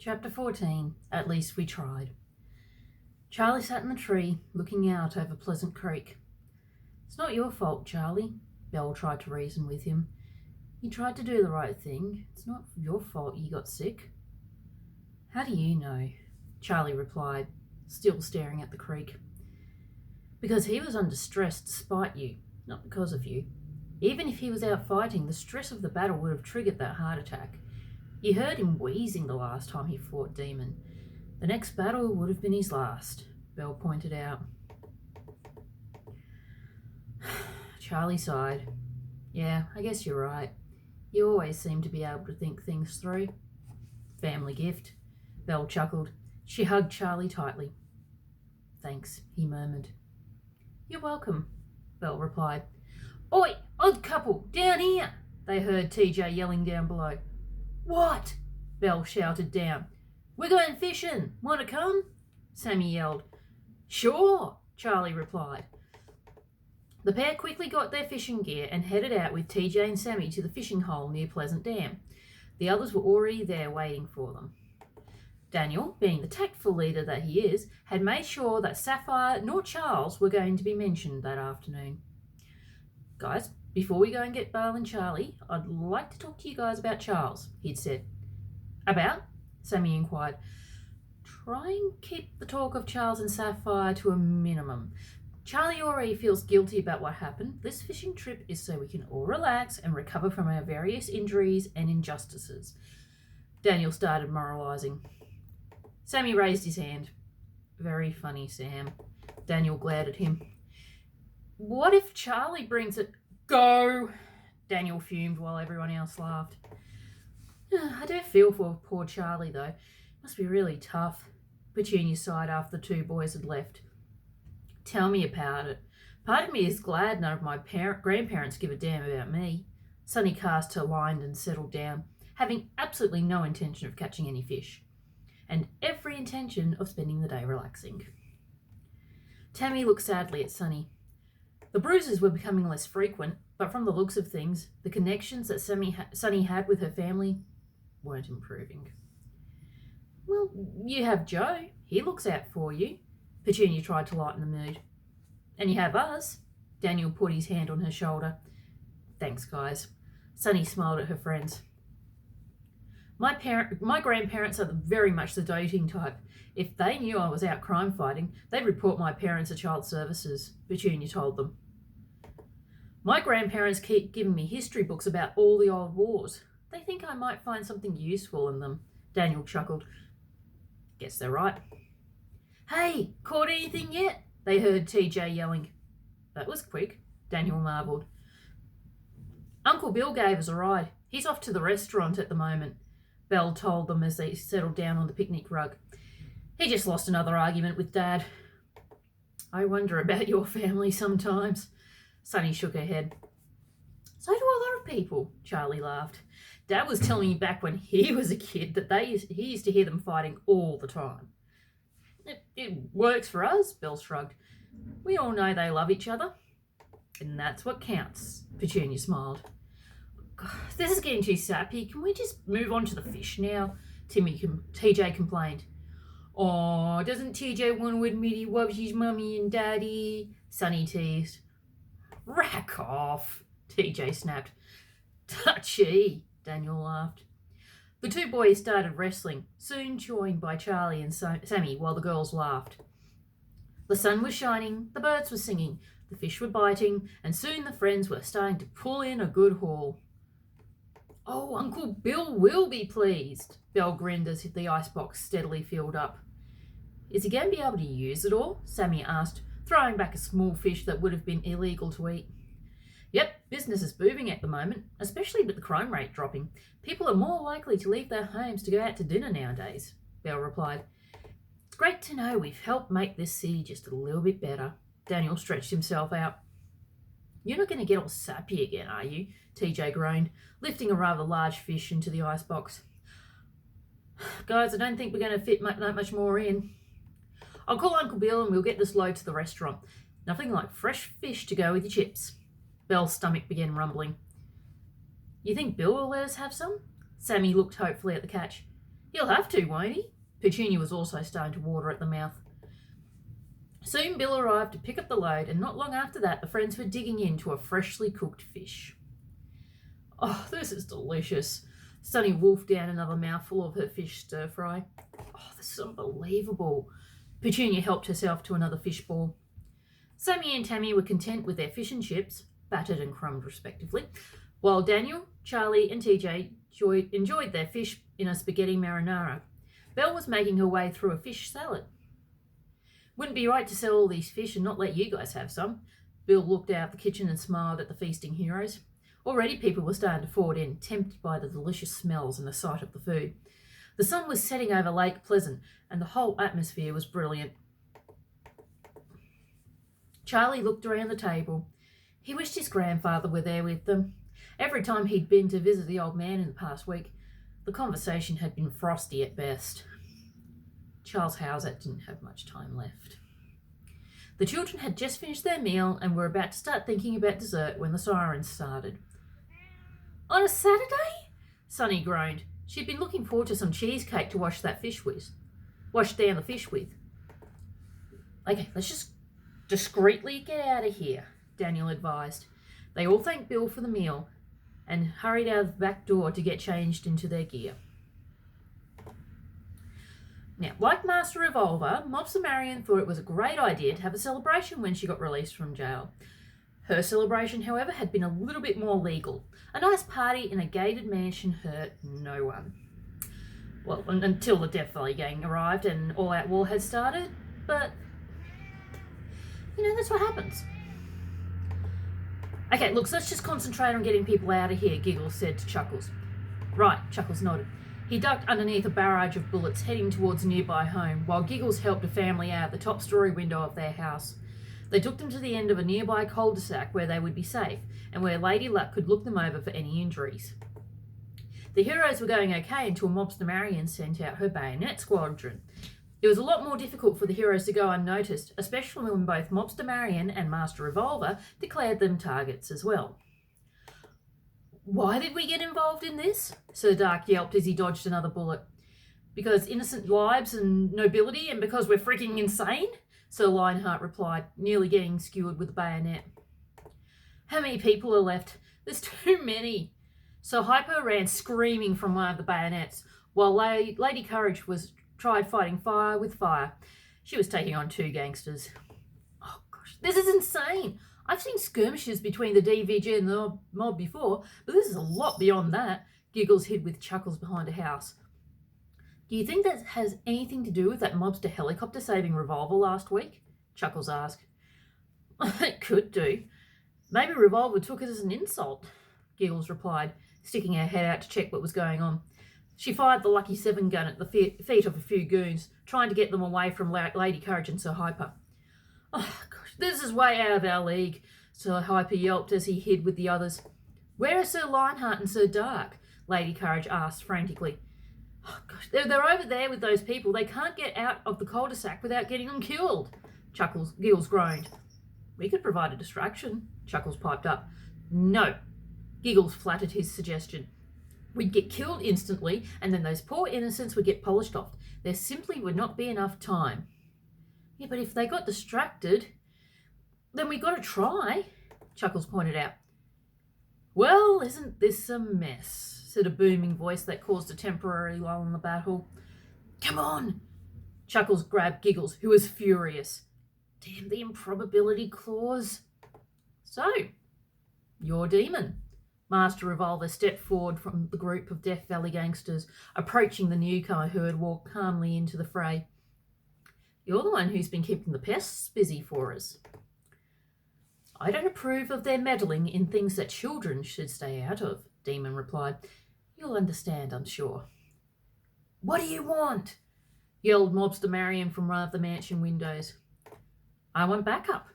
Chapter 14. At least we tried. Charlie sat in the tree, looking out over Pleasant Creek. It's not your fault, Charlie, Belle tried to reason with him. You tried to do the right thing. It's not your fault you got sick. How do you know? Charlie replied, still staring at the creek. Because he was under stress to spite you, not because of you. Even if he was out fighting, the stress of the battle would have triggered that heart attack. You heard him wheezing the last time he fought Demon. The next battle would have been his last, Belle pointed out. Charlie sighed. Yeah, I guess you're right. You always seem to be able to think things through. Family gift, Belle chuckled. She hugged Charlie tightly. Thanks, he murmured. You're welcome, Belle replied. Oi, odd couple, down here, they heard TJ yelling down below. What? Belle shouted down. We're going fishing. Want to come? Sammy yelled. Sure, Charlie replied. The pair quickly got their fishing gear and headed out with TJ and Sammy to the fishing hole near Pleasant Dam. The others were already there waiting for them. Daniel, being the tactful leader that he is, had made sure that Sapphire nor Charles were going to be mentioned that afternoon. Guys, before we go and get Belle and Charlie, I'd like to talk to you guys about Charles, he'd said. About? Sammy inquired. Try and keep the talk of Charles and Sapphire to a minimum. Charlie already feels guilty about what happened. This fishing trip is so we can all relax and recover from our various injuries and injustices. Daniel started moralizing. Sammy raised his hand. Very funny, Sam. Daniel glared at him. What if Charlie brings it? Go! Daniel fumed while everyone else laughed. I do feel for poor Charlie, though. Must be really tough. Petunia sighed after the two boys had left. Tell me about it. Part of me is glad none of my grandparents give a damn about me. Sunny cast her line and settled down, having absolutely no intention of catching any fish, and every intention of spending the day relaxing. Tammy looked sadly at Sunny. The bruises were becoming less frequent, but from the looks of things, the connections that Sunny had with her family weren't improving. Well, you have Joe. He looks out for you. Petunia tried to lighten the mood. And you have us. Daniel put his hand on her shoulder. Thanks, guys. Sunny smiled at her friends. My grandparents are very much the doting type. If they knew I was out crime fighting, they'd report my parents to child services, Petunia told them. My grandparents keep giving me history books about all the old wars. They think I might find something useful in them, Daniel chuckled. Guess they're right. Hey, caught anything yet? They heard TJ yelling. That was quick, Daniel marvelled. Uncle Bill gave us a ride. He's off to the restaurant at the moment, Belle told them as they settled down on the picnic rug. He just lost another argument with Dad. I wonder about your family sometimes. Sunny shook her head. So do a lot of people, Charlie laughed. Dad was telling me back when he was a kid that he used to hear them fighting all the time. It works for us, Belle shrugged. We all know they love each other. And that's what counts, Petunia smiled. God, this is getting too sappy. Can we just move on to the fish now? TJ complained. Oh, doesn't TJ want to admit he loves his mummy and daddy? Sunny teased. Rack off, TJ snapped. Touchy, Daniel laughed. The two boys started wrestling, soon joined by Charlie and Sammy while the girls laughed. The sun was shining, the birds were singing, the fish were biting, and soon the friends were starting to pull in a good haul. Oh, Uncle Bill will be pleased, Belle grinned as the icebox steadily filled up. Is he going to be able to use it all? Sammy asked, throwing back a small fish that would have been illegal to eat. Yep, business is booming at the moment, especially with the crime rate dropping. People are more likely to leave their homes to go out to dinner nowadays, Belle replied. It's great to know we've helped make this city just a little bit better. Daniel stretched himself out. You're not going to get all sappy again, are you? TJ groaned, lifting a rather large fish into the icebox. Guys, I don't think we're going to fit that much more in. I'll call Uncle Bill and we'll get this load to the restaurant. Nothing like fresh fish to go with your chips. Belle's stomach began rumbling. You think Bill will let us have some? Sammy looked hopefully at the catch. He'll have to, won't he? Petunia was also starting to water at the mouth. Soon Bill arrived to pick up the load, and not long after that the friends were digging into a freshly cooked fish. Oh, this is delicious. Sunny wolfed down another mouthful of her fish stir-fry. Oh, this is unbelievable. Petunia helped herself to another fish ball. Sammy and Tammy were content with their fish and chips, battered and crumbed respectively, while Daniel, Charlie and TJ enjoyed their fish in a spaghetti marinara. Belle was making her way through a fish salad. Wouldn't be right to sell all these fish and not let you guys have some. Bill looked out the kitchen and smiled at the feasting heroes. Already people were starting to forward in, tempted by the delicious smells and the sight of the food. The sun was setting over Lake Pleasant, and the whole atmosphere was brilliant. Charlie looked around the table. He wished his grandfather were there with them. Every time he'd been to visit the old man in the past week, the conversation had been frosty at best. Charles Howsett didn't have much time left. The children had just finished their meal and were about to start thinking about dessert when the sirens started. On a Saturday? Sunny groaned. She'd been looking forward to some cheesecake to wash down the fish with. Okay, let's just discreetly get out of here, Daniel advised. They all thanked Bill for the meal and hurried out of the back door to get changed into their gear. Now, like Master Revolver, Mobster Marion thought it was a great idea to have a celebration when she got released from jail. Her celebration, however, had been a little bit more legal. A nice party in a gated mansion hurt no one. Well, until the Death Valley gang arrived and All Out War had started, but, that's what happens. Okay, look, so let's just concentrate on getting people out of here, Giggles said to Chuckles. Right, Chuckles nodded. He ducked underneath a barrage of bullets heading towards a nearby home, while Giggles helped a family out the top-story window of their house. They took them to the end of a nearby cul-de-sac where they would be safe, and where Lady Luck could look them over for any injuries. The heroes were going okay until Mobster Marion sent out her bayonet squadron. It was a lot more difficult for the heroes to go unnoticed, especially when both Mobster Marion and Master Revolver declared them targets as well. Why did we get involved in this? Sir Dark yelped as he dodged another bullet. Because innocent lives and nobility, and because we're freaking insane? Sir Lionheart replied, nearly getting skewered with a bayonet. How many people are left? There's too many. Sir Hyper ran screaming from one of the bayonets, while Lady Courage tried fighting fire with fire. She was taking on 2 gangsters. Oh gosh, this is insane. I've seen skirmishes between the DVG and the mob before, but this is a lot beyond that. Giggles hid with Chuckles behind a house. Do you think that has anything to do with that mobster helicopter saving Revolver last week? Chuckles asked. It could do. Maybe Revolver took it as an insult, Giggles replied, sticking her head out to check what was going on. She fired the Lucky 7 gun at the feet of a few goons, trying to get them away from Lady Courage and Sir Hyper. Oh, gosh, this is way out of our league, Sir Hyper yelped as he hid with the others. Where are Sir Lionheart and Sir Dark? Lady Courage asked frantically. Oh, gosh, they're over there with those people. They can't get out of the cul-de-sac without getting them killed. Giggles groaned. We could provide a distraction, Chuckles piped up. No, Giggles flattered his suggestion. We'd get killed instantly, and then those poor innocents would get polished off. There simply would not be enough time. Yeah, but if they got distracted, then we got to try, Chuckles pointed out. Well, isn't this a mess? Said a booming voice that caused a temporary lull in the battle. Come on! Chuckles grabbed Giggles, who was furious. Damn the improbability clause. So, you're Demon. Master Revolver stepped forward from the group of Death Valley gangsters, approaching the newcomer who had walked calmly into the fray. You're the one who's been keeping the pests busy for us. I don't approve of their meddling in things that children should stay out of, Demon replied. You'll understand, I'm sure. What do you want? Yelled Mobster Marion from one of the mansion windows. I want backup.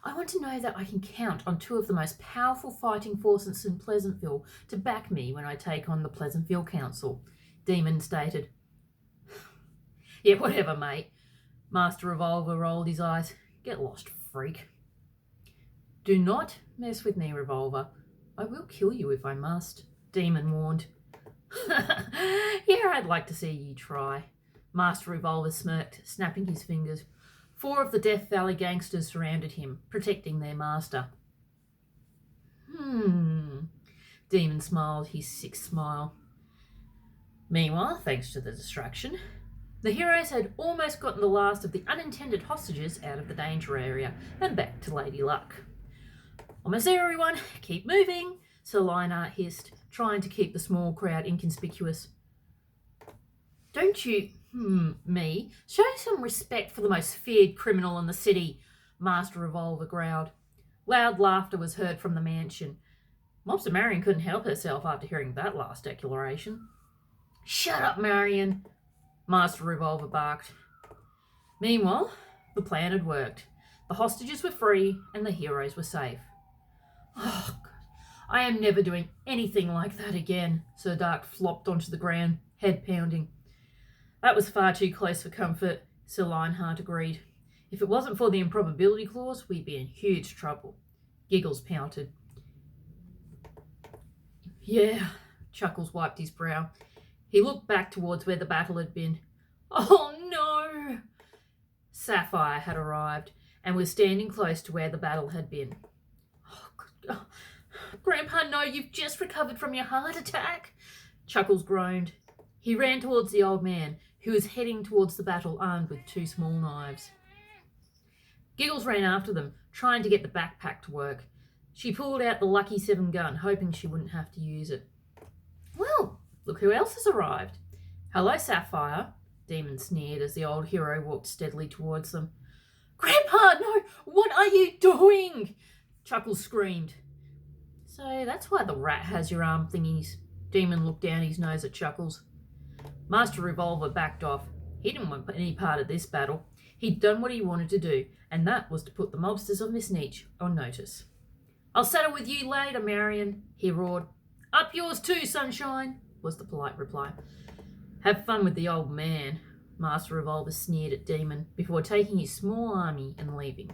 I want to know that I can count on 2 of the most powerful fighting forces in Pleasantville to back me when I take on the Pleasantville Council, Demon stated. Yeah, whatever, mate. Master Revolver rolled his eyes. Get lost, freak. Do not mess with me, Revolver. I will kill you if I must, Demon warned. Yeah, I'd like to see you try. Master Revolver smirked, snapping his fingers. 4 of the Death Valley gangsters surrounded him, protecting their master. Demon smiled his sick smile. Meanwhile, thanks to the distraction, the heroes had almost gotten the last of the unintended hostages out of the danger area and back to Lady Luck. Almost there, everyone. Keep moving, Sir Lionheart hissed, trying to keep the small crowd inconspicuous. Don't you, me, show some respect for the most feared criminal in the city, Master Revolver growled. Loud laughter was heard from the mansion. Mobster Marion couldn't help herself after hearing that last declaration. Shut up, Marion, Master Revolver barked. Meanwhile, the plan had worked. The hostages were free and the heroes were safe. Oh, God. I am never doing anything like that again, Sir Dark flopped onto the ground, head pounding. That was far too close for comfort, Sir Lionheart agreed. If it wasn't for the improbability clause, we'd be in huge trouble. Giggles pouted. Yeah, Chuckles wiped his brow. He looked back towards where the battle had been. Oh no! Sapphire had arrived and was standing close to where the battle had been. Oh, good God. Grandpa, no, you've just recovered from your heart attack, Chuckles groaned. He ran towards the old man, who was heading towards the battle armed with 2 small knives. Giggles ran after them, trying to get the backpack to work. She pulled out the Lucky 7 gun, hoping she wouldn't have to use it. Well, look who else has arrived. Hello, Sapphire, Demon sneered as the old hero walked steadily towards them. Grandpa, no, what are you doing? Chuckles screamed. So that's why the rat has your arm thingies. Demon looked down his nose at Chuckles. Master Revolver backed off. He didn't want any part of this battle. He'd done what he wanted to do, and that was to put the mobsters of Miss Neach on notice. I'll settle with you later, Marion, he roared. Up yours too, Sunshine, was the polite reply. Have fun with the old man, Master Revolver sneered at Demon before taking his small army and leaving.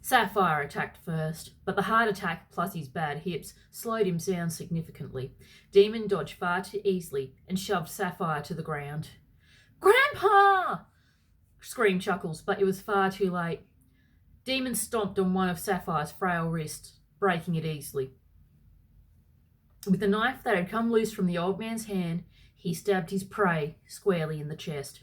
Sapphire attacked first, but the heart attack plus his bad hips slowed him down significantly. Demon dodged far too easily and shoved Sapphire to the ground. Grandpa! Screamed Chuckles, but it was far too late. Demon stomped on one of Sapphire's frail wrists, breaking it easily. With the knife that had come loose from the old man's hand, he stabbed his prey squarely in the chest.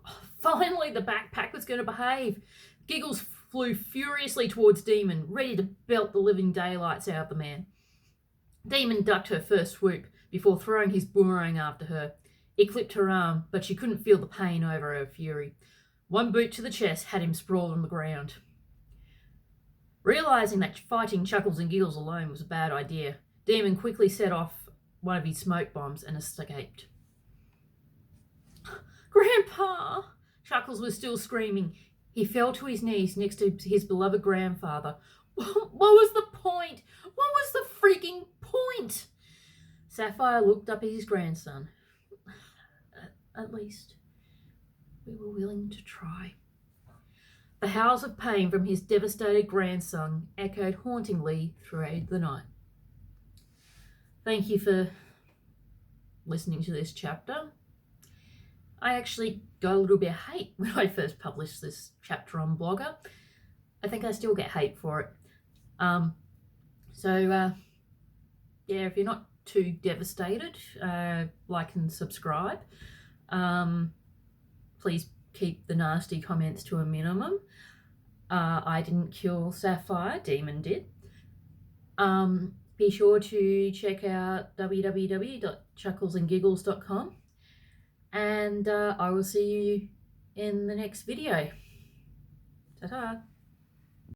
Oh, finally, the backpack was going to behave. Giggles flew furiously towards Demon, ready to belt the living daylights out of the man. Demon ducked her first swoop before throwing his boomerang after her. It clipped her arm, but she couldn't feel the pain over her fury. One boot to the chest had him sprawled on the ground. Realising that fighting Chuckles and Giggles alone was a bad idea, Demon quickly set off one of his smoke bombs and escaped. Grandpa! Chuckles was still screaming. He fell to his knees next to his beloved grandfather. What was the point? What was the freaking point? Sapphire looked up at his grandson. At least we were willing to try. The howls of pain from his devastated grandson echoed hauntingly throughout the night. Thank you for listening to this chapter. I actually got a little bit of hate when I first published this chapter on Blogger. I think I still get hate for it. Yeah, if you're not too devastated, like and subscribe. Please keep the nasty comments to a minimum. I didn't kill Sapphire, Demon did. Be sure to check out www.chucklesandgiggles.com, and I will see you in the next video. Ta-ta!